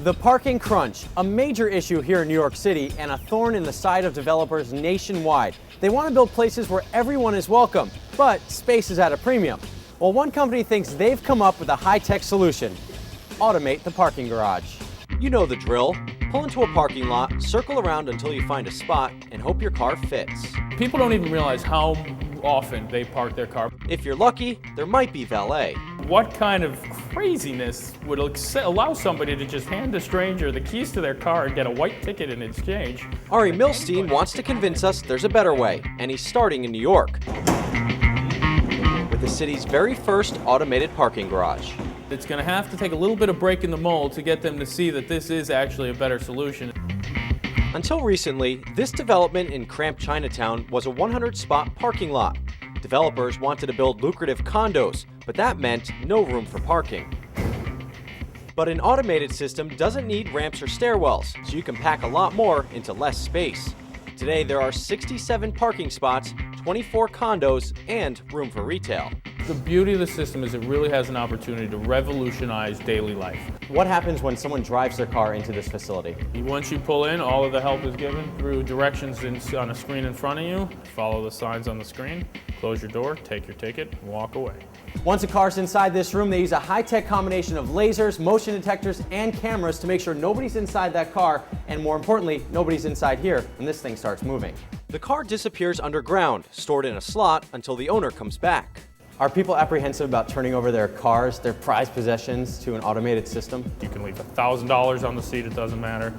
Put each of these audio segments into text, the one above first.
The parking crunch, a major issue here in New York City and a thorn in the side of developers nationwide. They want to build places where everyone is welcome, but space is at a premium. Well, one company thinks they've come up with a high-tech solution: automate the parking garage. You know the drill. Pull into a parking lot, circle around until you find a spot, and hope your car fits. People don't even realize how often they park their car. If you're lucky, there might be valet. What kind of craziness would allow somebody to just hand a stranger the keys to their car and get a white ticket in exchange? Ari Milstein wants to convince us there's a better way, and he's starting in New York with the city's very first automated parking garage. It's going to have to take a little bit of break in the mold to get them to see that this is actually a better solution. Until recently, this development in cramped Chinatown was a 100-spot parking lot. Developers wanted to build lucrative condos, but that meant no room for parking. But an automated system doesn't need ramps or stairwells, so you can pack a lot more into less space. Today, there are 67 parking spots, 24 condos, and room for retail. The beauty of the system is it really has an opportunity to revolutionize daily life. What happens when someone drives their car into this facility? Once you pull in, all of the help is given through directions on a screen in front of you. Follow the signs on the screen, close your door, take your ticket, and walk away. Once a car's inside this room, they use a high-tech combination of lasers, motion detectors, and cameras to make sure nobody's inside that car, and more importantly, nobody's inside here when this thing starts moving. The car disappears underground, stored in a slot until the owner comes back. Are people apprehensive about turning over their cars, their prized possessions, to an automated system? You can leave $1,000 on the seat, it doesn't matter.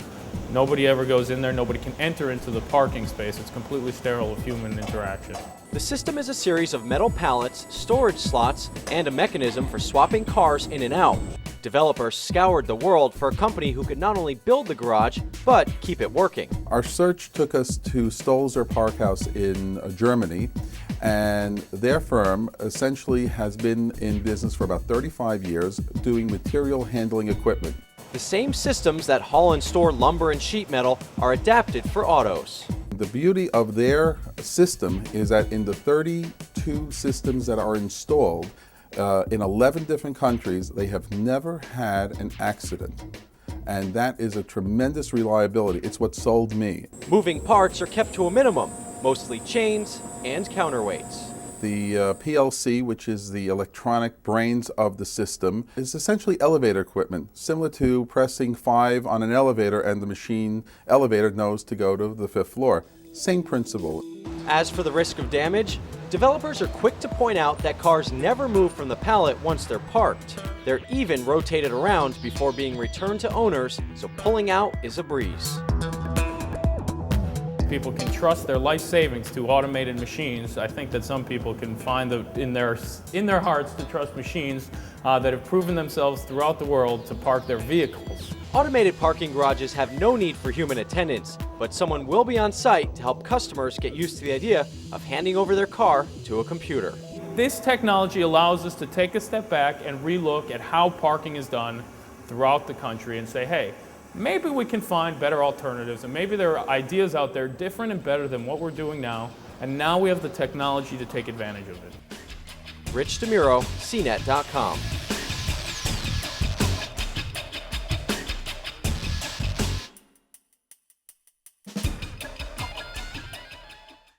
Nobody ever goes in there, nobody can enter into the parking space. It's completely sterile of human interaction. The system is a series of metal pallets, storage slots, and a mechanism for swapping cars in and out. Developers scoured the world for a company who could not only build the garage, but keep it working. Our search took us to Stolzer Parkhaus in Germany, and their firm essentially has been in business for about 35 years doing material handling equipment. The same systems that haul and store lumber and sheet metal are adapted for autos. The beauty of their system is that in the 32 systems that are installed in 11 different countries, they have never had an accident. And that is a tremendous reliability. It's what sold me. Moving parts are kept to a minimum, mostly chains and counterweights. The PLC, which is the electronic brains of the system, is essentially elevator equipment, similar to pressing 5 on an elevator and the machine elevator knows to go to the 5th floor. Same principle. As for the risk of damage, developers are quick to point out that cars never move from the pallet once they're parked. They're even rotated around before being returned to owners, so pulling out is a breeze. People can trust their life savings to automated machines. I think that some people can find in their hearts to trust machines that have proven themselves throughout the world to park their vehicles. Automated parking garages have no need for human attendance, but someone will be on site to help customers get used to the idea of handing over their car to a computer. This technology allows us to take a step back and relook at how parking is done throughout the country and say, hey, maybe we can find better alternatives, and maybe there are ideas out there different and better than what we're doing now, and now we have the technology to take advantage of it. Rich DeMuro, CNET.com.